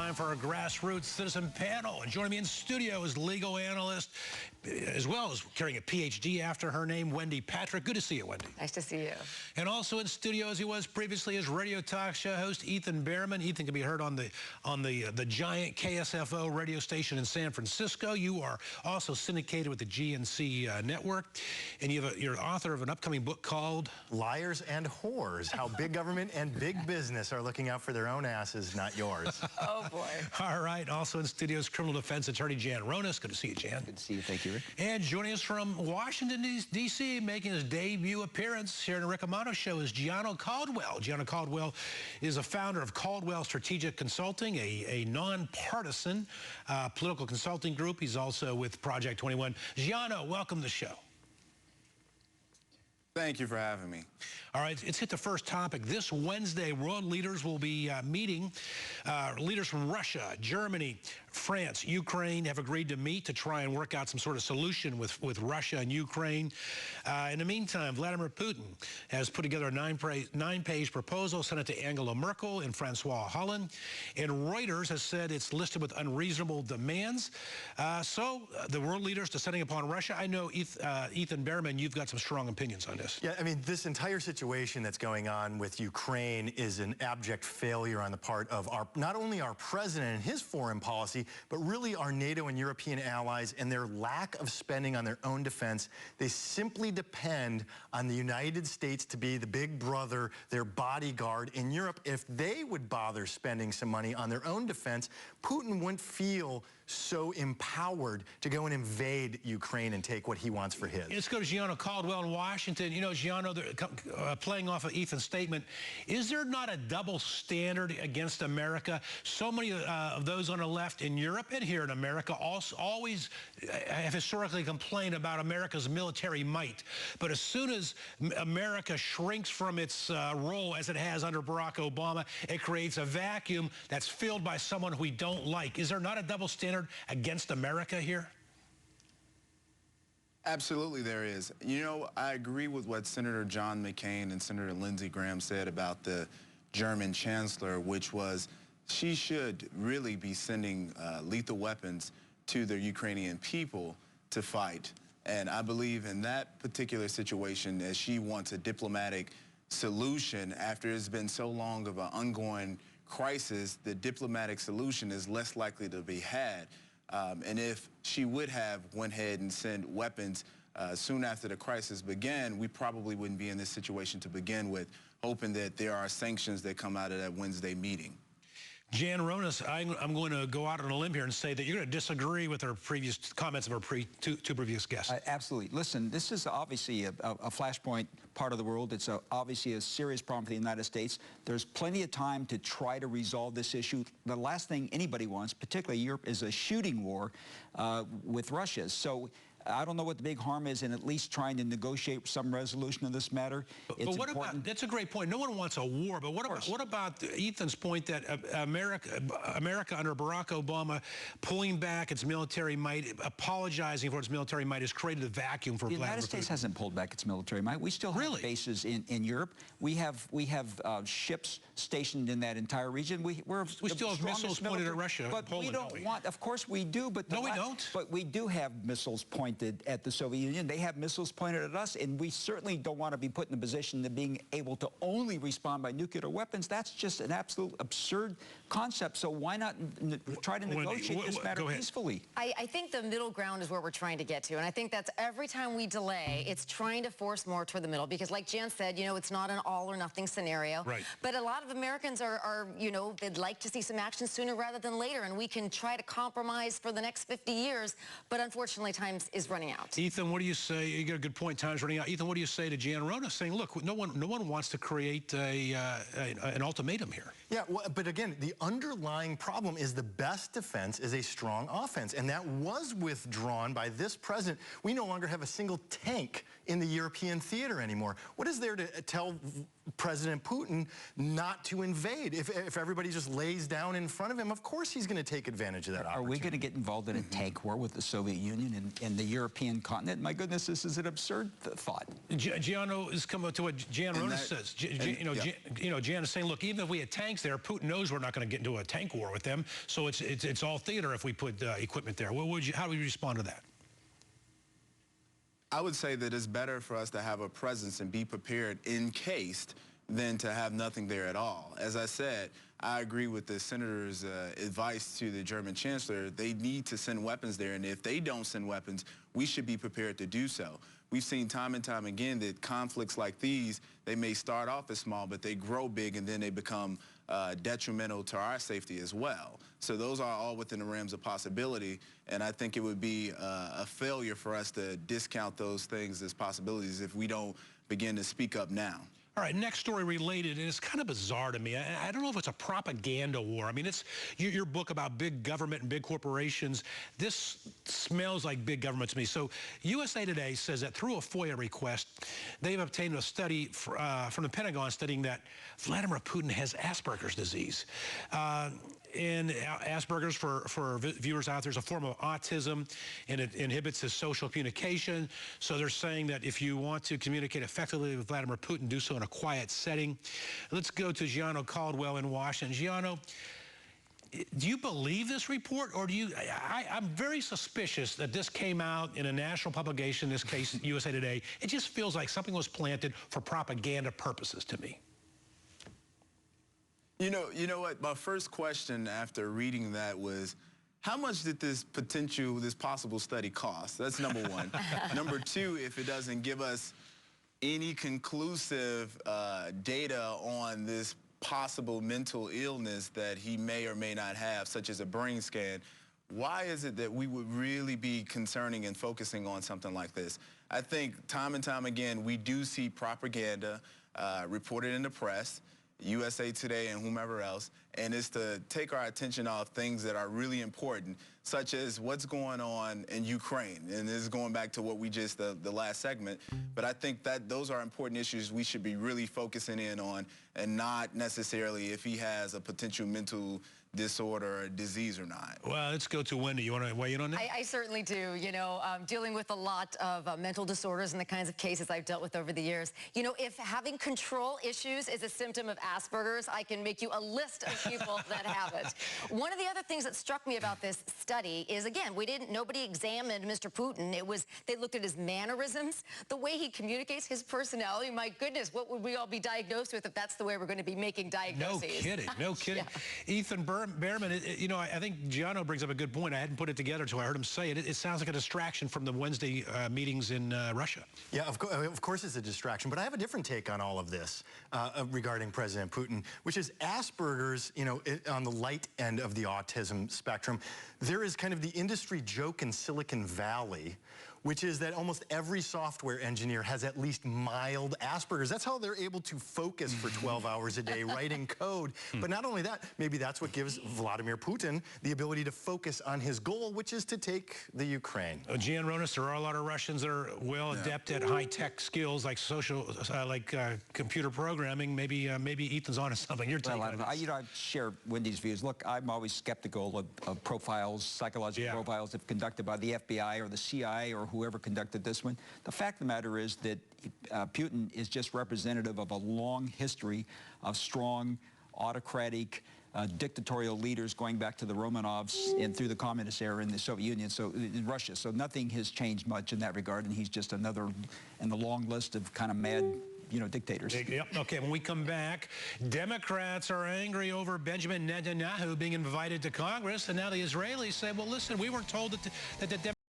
time for our grassroots citizen panel. And joining me in studio is legal analyst, as well as carrying a PhD after her name, Wendy Patrick. Good to see you, Wendy. Nice to see you. And also in studio, as he was previously, is radio talk show host Ethan Behrman. Ethan can be heard on the giant KSFO radio station in San Francisco. You are also syndicated with the GNC network, and you're author of an upcoming book called Liars and Whores: How Big Government and Big Business Are Looking Out for Their Own Asses, Not Yours. Oh, boy. All right. Also in studio is criminal defense attorney Jan Ronas. Good to see you, Jan. Good to see you. Thank you, Rick. And joining us from Washington, D.C., making his debut appearance here in the Rick Amato Show is Gianno Caldwell. Gianno Caldwell is a founder of Caldwell Strategic Consulting, a nonpartisan political consulting group. He's also with Project 21. Gianno, welcome to the show. Thank you for having me. All right, let's hit the first topic. This Wednesday, world leaders will be meeting. Leaders from Russia, Germany, France, Ukraine have agreed to meet to try and work out some sort of solution with Russia and Ukraine. In the meantime, Vladimir Putin has put together a nine-page proposal, sent it to Angela Merkel and Francois Hollande, and Reuters has said it's listed with unreasonable demands. So the world leaders descending upon Russia. I know, Ethan Behrman, you've got some strong opinions on this. Yeah, I mean, this entire situation that's going on with Ukraine is an abject failure on the part of not only our president and his foreign policy, but really our NATO and European allies and their lack of spending on their own defense. They simply depend on the United States to be the big brother, their bodyguard in Europe. If they would bother spending some money on their own defense, Putin wouldn't feel so empowered to go and invade Ukraine and take what he wants for his. Let's go to Gianno Caldwell in Washington. You know, Gianno, playing off of Ethan's statement, is there not a double standard against America? So many of those on the left in Europe and here in America always have historically complained about America's military might. But as soon as America shrinks from its role as it has under Barack Obama, it creates a vacuum that's filled by someone we don't like. Is there not a double standard against America here? Absolutely there is. You know, I agree with what Senator John McCain and Senator Lindsey Graham said about the German Chancellor, which was she should really be sending lethal weapons to the Ukrainian people to fight. And I believe in that particular situation that she wants a diplomatic solution after it's been so long of an ongoing crisis. The diplomatic solution is less likely to be had. And if she would have went ahead and sent weapons soon after the crisis began, we probably wouldn't be in this situation to begin with, hoping that there are sanctions that come out of that Wednesday meeting. Jan Ronas, I'm going to go out on a limb here and say that you're going to disagree with our previous comments of our two previous guests. Absolutely. Listen, this is obviously a flashpoint part of the world. It's obviously a serious problem for the United States. There's plenty of time to try to resolve this issue. The last thing anybody wants, particularly Europe, is a shooting war with Russia. So I don't know what the big harm is in at least trying to negotiate some resolution of this matter. But what about, that's a great point. No one wants a war, but what about Ethan's point that America under Barack Obama pulling back its military might, apologizing for its military might, has created a vacuum for Vladimir Putin? The United States hasn't pulled back its military might. We still have bases in Europe. We have ships stationed in that entire region. We still have missiles pointed at Russia. But Poland, we don't want, of course we do, but no, we don't. But we do have missiles pointed at the Soviet Union. They have missiles pointed at us, and we certainly don't want to be put in a position of being able to only respond by nuclear weapons. That's just an absolute absurd concept. So why not try to negotiate this matter peacefully? I think the middle ground is where we're trying to get to, and I think that's every time we delay, it's trying to force more toward the middle, because like Jan said, you know, it's not an all or nothing scenario. Right. But a lot of Americans are, you know, they'd like to see some action sooner rather than later, and we can try to compromise for the next 50 years, but unfortunately time is running out. Ethan, what do you say? You got a good point. Time's running out. Ethan, what do you say to Jan Ronas saying, look, no one wants to create an ultimatum here? Yeah, well, but again, the underlying problem is the best defense is a strong offense, and that was withdrawn by this president. We no longer have a single tank in the European theater anymore. What is there to tell President Putin not to invade? If everybody just lays down in front of him, of course he's going to take advantage of that opportunity. Are we going to get involved in a tank war with the Soviet Union and the European continent? My goodness, this is an absurd thought. Gianno is coming to what Gianno says. Gianno is saying, look, even if we had tanks there, Putin knows we're not going to get into a tank war with them, so it's all theater if we put equipment there. How do we respond to that? I would say that it's better for us to have a presence and be prepared in case than to have nothing there at all. As I said, I agree with the senator's advice to the German Chancellor. They need to send weapons there, and if they don't send weapons, we should be prepared to do so. We've seen time and time again that conflicts like these, they may start off as small, but they grow big, and then they become detrimental to our safety as well. So those are all within the realms of possibility, and I think it would be a failure for us to discount those things as possibilities if we don't begin to speak up now. All right, next story related, and it's kind of bizarre to me. I don't know if it's a propaganda war. I mean, it's your book about big government and big corporations. This smells like big government to me. So USA Today says that through a FOIA request, they've obtained a study from the Pentagon studying that Vladimir Putin has Asperger's disease. And Asperger's, for viewers out there, is a form of autism, and it inhibits his social communication. So they're saying that if you want to communicate effectively with Vladimir Putin, do so in a quiet setting. Let's go to Gianno Caldwell in Washington. Gianno, do you believe this report, or do you? I'm very suspicious that this came out in a national publication, in this case, USA Today. It just feels like something was planted for propaganda purposes to me. You know what? My first question after reading that was, how much did this possible study cost? That's number one. Number two, if it doesn't give us any conclusive data on this possible mental illness that he may or may not have, such as a brain scan, why is it that we would really be concerning and focusing on something like this? I think time and time again, we do see propaganda reported in the press, USA Today and whomever else, and it's to take our attention off things that are really important, such as what's going on in Ukraine. And this is going back to what we just, the last segment, but I think that those are important issues we should be really focusing in on, and not necessarily if he has a potential mental disorder or disease or not. Well, let's go to Wendy. You want to weigh in on that? I certainly do. You know, dealing with a lot of mental disorders and the kinds of cases I've dealt with over the years. You know, if having control issues is a symptom of Asperger's, I can make you a list of people that have it. One of the other things that struck me about this study is, again, nobody examined Mr. Putin. They looked at his mannerisms, the way he communicates, his personality. My goodness, what would we all be diagnosed with if that's the way we're going to be making diagnoses? No kidding, no kidding. Yeah. Ethan Behrman, you know, I think Gianno brings up a good point. I hadn't put it together until I heard him say it. It sounds like a distraction from the Wednesday meetings in Russia. Yeah, of course it's a distraction, but I have a different take on all of this regarding President Putin, which is Asperger's, you know, on the light end of the autism spectrum. There is kind of the industry joke in Silicon Valley, which is that almost every software engineer has at least mild Asperger's. That's how they're able to focus for 12 hours a day writing code. But not only that, maybe that's what gives Vladimir Putin the ability to focus on his goal, which is to take the Ukraine. Gian Ronas, there are a lot of Russians that are well adept at high-tech skills like computer programming. Maybe Ethan's onto something. You're taking I share Wendy's views. Look, I'm always skeptical of profiles, psychological profiles, if conducted by the FBI or the CIA or whoever conducted this one. The fact of the matter is that Putin is just representative of a long history of strong, autocratic, dictatorial leaders going back to the Romanovs and through the communist era in the Soviet Union, so in Russia. So nothing has changed much in that regard, and he's just another in the long list of kind of mad, you know, dictators. Yep. Okay, when we come back, Democrats are angry over Benjamin Netanyahu being invited to Congress, and now the Israelis say, well, listen, we weren't told that the